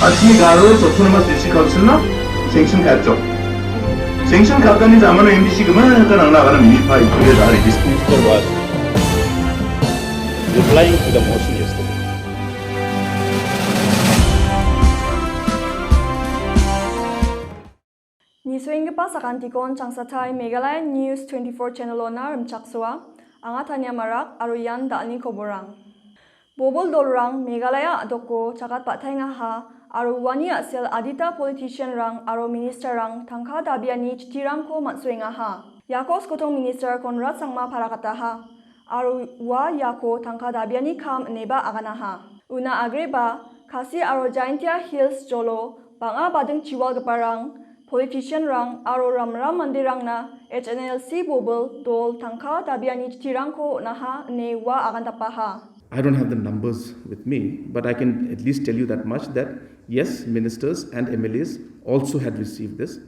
아침에 Garo autonomous district council나 sanction 갔죠. sanction 갔다니 자만은 MDC 그만 나가는 미파 이쪽에 다 Minister was replying to the motion yesterday. Nisuingpa sakantikon changsatai Meghalaya News 24 channel ona rumchaksua angatanya marak aruyan dani koborang. Bobol dolrang Meghalaya adoko chakat pathainga ha aru wani asel adita politician rang aru minister rang tangka dabiani chitirang ko matsuinga ha. Yakos kotong minister Konrad sangma parakata ha aru wa yako tangka dabiani kam neba agana ha. Una agreba kasi aru Jaintia Hills jolo banga badeng chiwal geparang politician rang aro ramram mandirang na HNLC bobol dol tangka dabiani chitirang ko naha ne wa agantapa ha. I don't have the numbers with me, but I can at least tell you that much that yes, ministers and MLAs also had received this,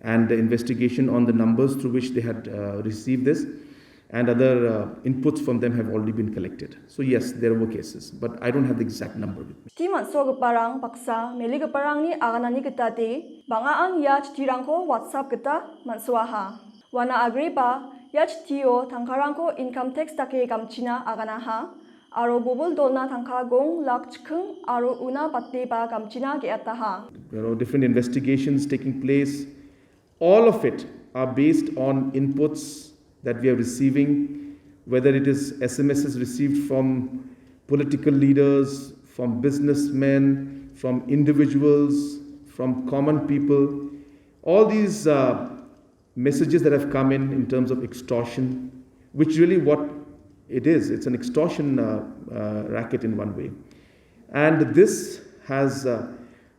and the investigation on the numbers through which they had received this and other inputs from them have already been collected. So yes, there were cases, but I don't have the exact number with me. Timan so geparang paksa meli geparang ni aganani ketate bangaan ya chitirang ko WhatsApp kita mansuaha. Wana agreba ya chitio tangkarang ko income tax take kamchina agana ha. Aro bobol dolna tangka gong lak chkung aro una patte ba kamchina ge ataha. Different investigations taking place. All of it are based on inputs that we are receiving, whether it is SMSs received from political leaders, from businessmen, from individuals, from common people. All these messages that have come in terms of extortion, which really what it is, it's an extortion racket in one way. And this has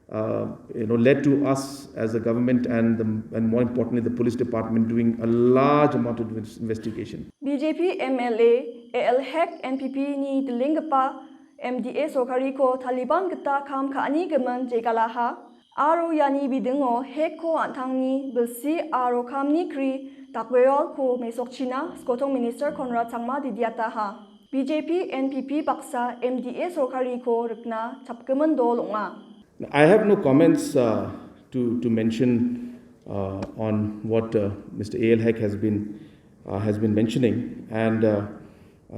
led to us as a government and more importantly the police department doing a large amount of investigation. BJP MLA AL Hek NPP ni dilingpa MDA Sokari ko Taliban geta kam kaani gemen jegalaha aro yani bidingo Hek ko antangni belsi aro kamni kri takweol ko mesok China skotong minister Konrad sangma didiataha. BJP NPP baksa MDA Sokari ko rikna chapkemen dolonga. I have no comments to mention on what Mr. A.L. Hek has been mentioning, and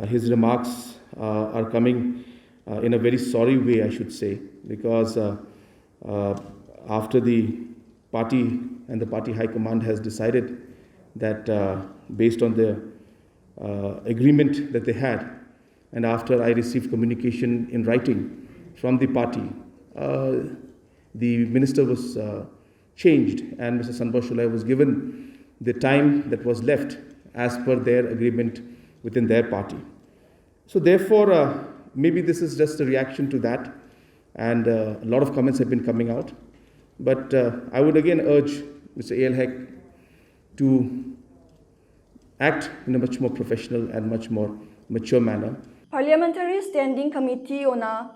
his remarks are coming in a very sorry way, I should say, because after the party and the party high command has decided that based on the agreement that they had, and after I received communication in writing from the party, the minister was changed and Mr. Sanbao Shulai was given the time that was left as per their agreement within their party. So therefore, maybe this is just a reaction to that, and a lot of comments have been coming out. But I would again urge Mr. A.L. Hek to act in a much more professional and much more mature manner. Parliamentary Standing Committee ona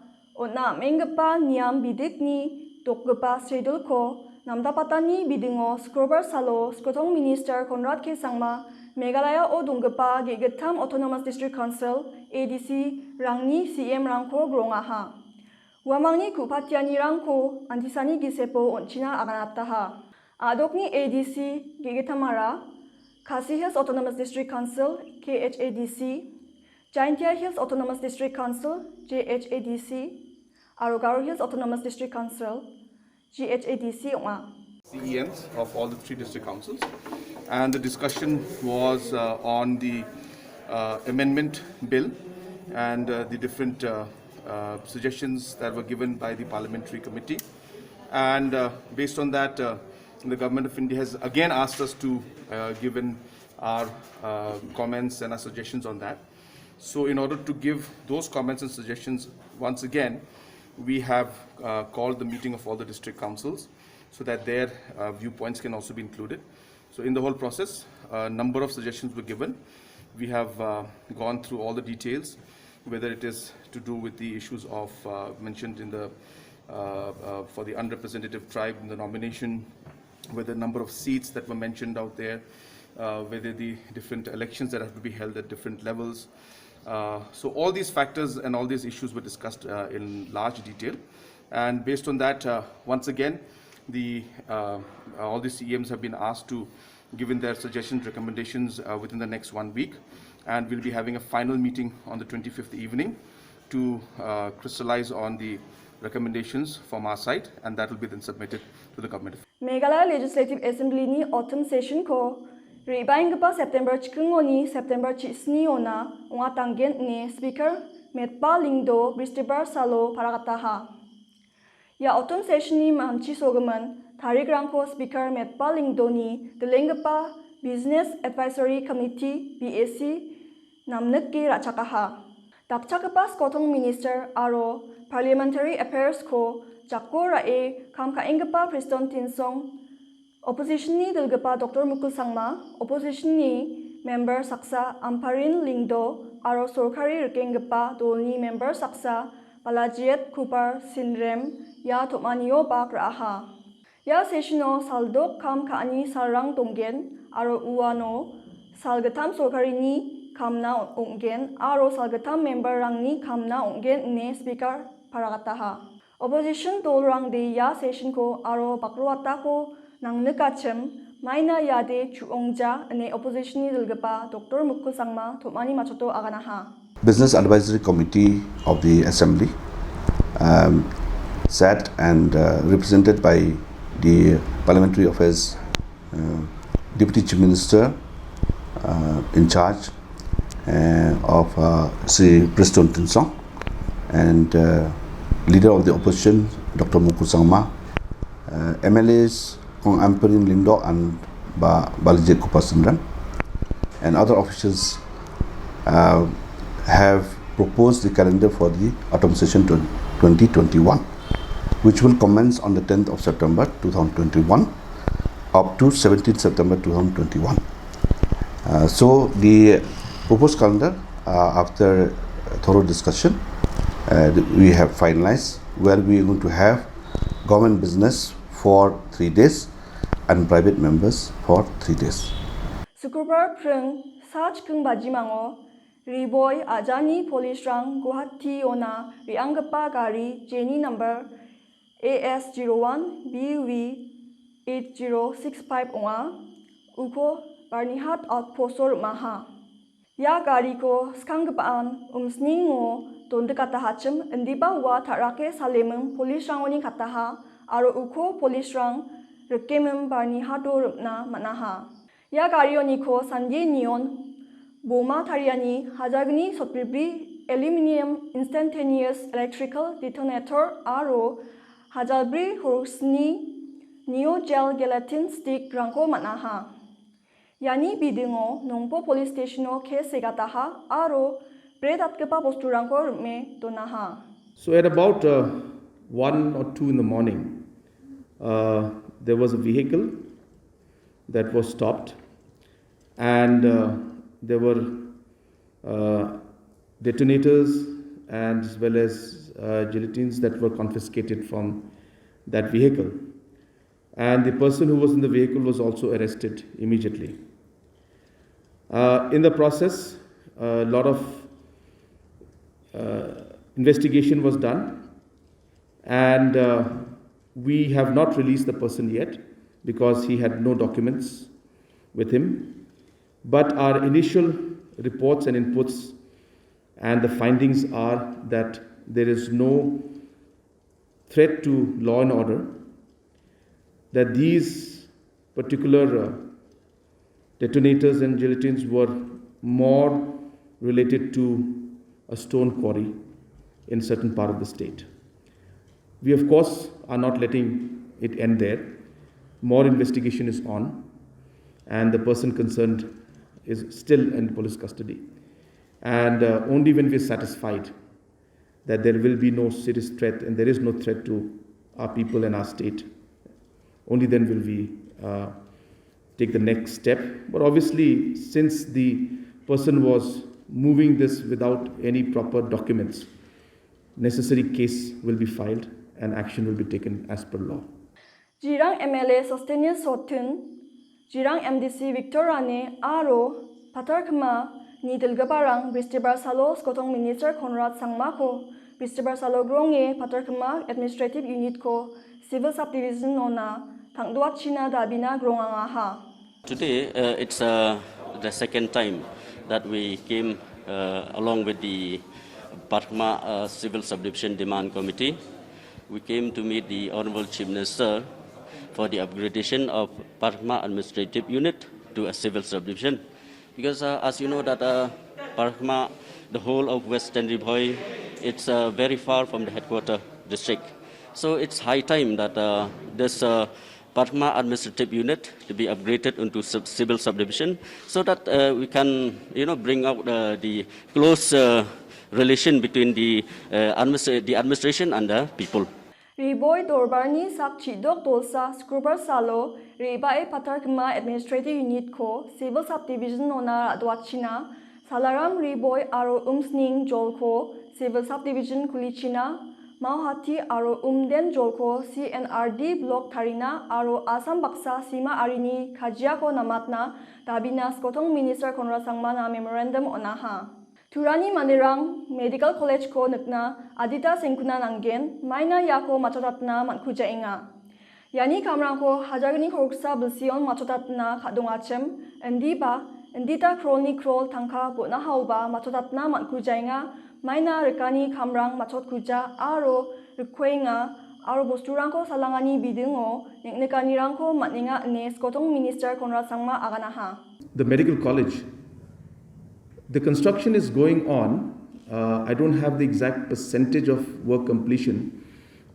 menggepa niam bidik ni dokgepa schedule ko namdapatani bidingo scrober salo skotong minister Konrad K sangma Meghalaya o donggepa gegetam Autonomous District Council ADC rangni CM rangko grongaha. Wamangni kupatiani rangko antisani gisepo onchina aganataha. Adokni ADC gegetamara Khasi Hills Autonomous District Council KHADC Jaintia Hills Autonomous District Council JHADC Garo Hills Autonomous District Council GHADC CEMs of all the 3 district councils, and the discussion was on the amendment bill and the different suggestions that were given by the parliamentary committee, and based on that the government of India has again asked us to give in our comments and our suggestions on that. So in order to give those comments and suggestions once again, we have called the meeting of all the district councils so that their viewpoints can also be included. So in the whole process, a number of suggestions were given. We have gone through all the details, whether it is to do with the issues of mentioned in the for the unrepresentative tribe in the nomination, whether the number of seats that were mentioned out there, whether the different elections that have to be held at different levels. So all these factors and all these issues were discussed in large detail, And based on that, once again, all the CEMs have been asked to give in their suggestions, recommendations within the next 1 week. And we'll be having a final meeting on the 25th evening to crystallize on the recommendations from our side, and that will be then submitted to the government. Meghalaya Legislative Assembly ni autumn session ko ribaing pa September chikungoni September chisni ona unga tanggen ni Speaker Metpa Lingdo Bristibar Salo parakataha. Ya autumn session ni manchi sogaman tarik rangko Speaker Metpa Lingdo ni delengpa Business Advisory Committee BAC namnek ki rachakaha. Dakchakapa Skotong Minister aro Parliamentary Affairs ko Jakko rae kam kaingpa Preston Tinsong Opposition ni delgpa Dr. Mukul Sangma Opposition ni Member Saksa Amparin Lingdo aro Sorkari Rekengpa Dolni Member Saksa Palajiet Kupar Sinrem ya Topmanio Bak Raha. Ya sessiono saldok kam kaani sarang tonggen aro uano salgatam Sorkari ni kamna onggen aro salgatam member rangni kamna onggen ne Speaker parakataha. Opposition dolrang de ya session ko aro bakruata ko nang nekachem maina yade chuongja ne opposition ni dilgapa Dr. Mukul Sangma thomani machoto aganaha. Business Advisory Committee of the Assembly sat and represented by the Parliamentary Affairs Deputy Chief Minister in charge of Sri Preston Tinsong and Leader of the Opposition Dr. Mukul Sangma, MLAs Kong Amperin Lindo and Balijit Kupasundran, and other officials have proposed the calendar for the autumn session 2021, which will commence on the 10th of September 2021 up to 17th September 2021. So the proposed calendar, after thorough discussion, we have finalized where we are going to have government business for 3 days and private members for 3 days. Sukurbar prung sach kung bajimango Riboy Ajani Police Rang Guwahati Ona Rianggapa Gari Jenny number AS01 BV 8065 Onga Uko Barnihat Outpostor Maha. Ya gari ko skanggapaan umsningo donde katahachem endiba wa tarake salemem Police Rangoni kataha aro uko Police Rang rekemem Barnihado rupna manaha. Ya gari oniko sanje neon Boma Tariani Hajagni Sotbibri Aluminium Instantaneous Electrical Detonator Aro Hajalbri Horsni Neo Gel Gelatin Stick Ranko Manaha. Yani bidingo nongpo police stationo ke segataha aro predatkepa posturangko me donaha. So at about 1 or 2 in the morning, there was a vehicle that was stopped, and there were detonators and as well as gelatines that were confiscated from that vehicle. And the person who was in the vehicle was also arrested immediately. In the process, a lot of investigation was done, and we have not released the person yet because he had no documents with him. But our initial reports and inputs and the findings are that there is no threat to law and order, that these particular detonators and gelatines were more related to a stone quarry in a certain part of the state. We, of course, are not letting it end there. More investigation is on, and the person concerned is still in police custody. And only when we are satisfied that there will be no serious threat and there is no threat to our people and our state, only then will we take the next step. But obviously, since the person was moving this without any proper documents, necessary case will be filed and action will be taken as per law. Jirang MLA Sostenius Sotun, Jirang MDC Victor Rane, Aro, Patarkma, Nidilgabarang, Bristibar Salo, Skotong Minister Conrad Sangmako, Christopher Salogronge Patarkema Administrative Unit ko Civil Subdivision nona tangduat China dabina gronganga ha. Today, it's the second time that we came along with the Pathma Civil Subdivision Demand Committee. We came to meet the Honorable Chief Minister for the upgradation of Pathma Administrative Unit to a civil subdivision. Because as you know that Pathma, the whole of Western Riboy, it's very far from the headquarter district. So it's high time that this Pathma Administrative Unit to be upgraded into civil subdivision, so that we can, bring out the close relation between the administration and the people. Riboy Dorbarni Sak Chidok Dolsa Scruber Salo Ribai Patarkema Administrative Unit ko Civil Subdivision nona Adwachina Salaram Riboy Aro Umsning Jolko Civil Subdivision Kulichina Mauhati Aro Umden Jolko CNRD Block Tarina Aro Asam Baksa Sima Arini Kajiako Namatna Dabina Skotong Minister Konrad Sangmana Memorandum Onaha Turani Mandirang Medical College ko nagna Adita Sengkuna Nanggen Maina Yako Machotatna Mankuja Inga Yani Kamrang ko Hajagni Korksa Bilsion Machotatna Kadongachem Endiba Endita Kroni Krol Tangka Botna Hauba Machotatna Mankuja Inga Maina Rekani Kamrang Machot Kuja Aro Rekwenga Aro Bosturangko Salangani Bidingo Neknekanirangko Matninga Ne Skotong Minister Konrad Sangma Aganaha. The medical college, the construction is going on. I don't have the exact percentage of work completion.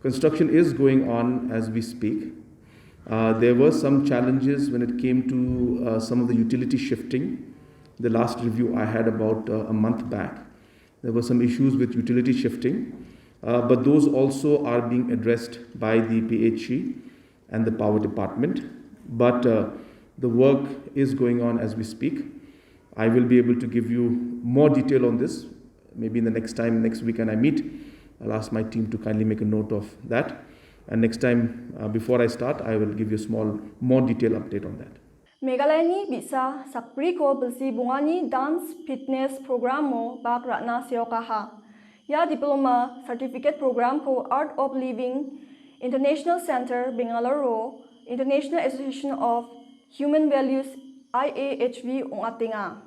Construction is going on as we speak. There were some challenges when it came to some of the utility shifting. The last review I had about a month back, there were some issues with utility shifting, but those also are being addressed by the PHE and the power department. But the work is going on as we speak. I will be able to give you more detail on this maybe in the next weekend I meet. I'll ask my team to kindly make a note of that. And next time, before I start, I will give you a more detailed update on that. Meghalaya ni bisa sakpri ko belsi bungani dance fitness program mo bak ratna seokaha. Ya diploma certificate program ko Art of Living International Center Bangalore International Association of Human Values IAHV ungatinga.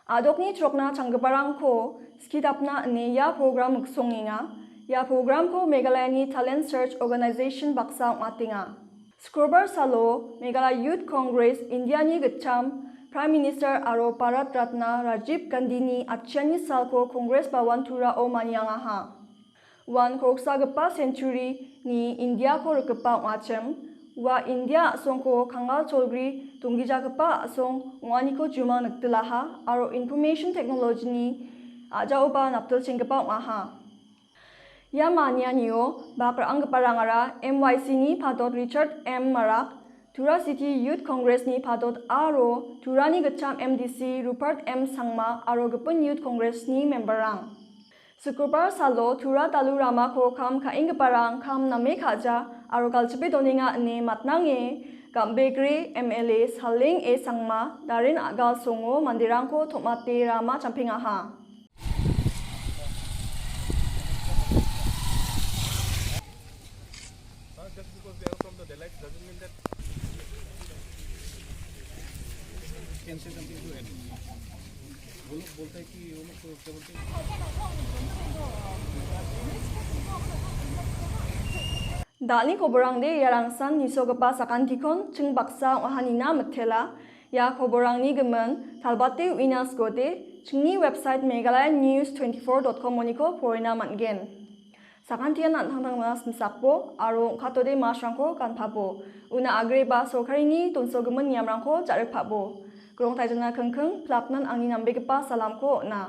Adok ni trokna changgabarang ko skidapna ne ya program muksonginga. Ya program ko Meghalaya ni Talent Search Organization baksa ungatinga. Scrubber Salo Meghalaya Youth Congress India ni gacham Prime Minister Aro Parat Ratna Rajiv Gandhi ni Achani Salko Congress Bawan Tura o Manyanga ha. Wan Koksa Gapa Century ni India ko rukapa ngachem wa India asongko Kangal Cholgri Tungija Gapa asong ngani ko juma nagtilaha Aro Information Technology ni aja oba naptul chingapa ngaha. Yamanya niyo bakra ang parangara MYC ni padot Richard M. Marak, Tura City Youth Congress ni padot Aro, Tura ni gacham MDC Rupert M. Sangma Aro gapun Youth Congress ni memberang. Sukubar Salo Tura Talu Rama ko kam kaing parang kam name kaja Aro kalchipi doninga ni matnange Gambegri MLA Saling E. Sangma Darin Agal Songo Mandirang ko Tomate Rama Champingaha. Just because they are from the Delight doesn't mean that can say something to it. वो लोग बोलते हैं कि वो लोग को क्या बोलते हैं Dani koborang de yarangsan nisogapa sakantikon chung baksa wahanina mathela ya koborang ni gemen talbate winas gote chungni website meghalayanews24.com moniko porina manggen. Sakantian an hangtang mas misakpo aro katode masrangko kan pabo una agreba sokarini tonso gemen yamrangko jarek pabo. Grong tajana kengkeng plapnan angin nambegepa salamko na.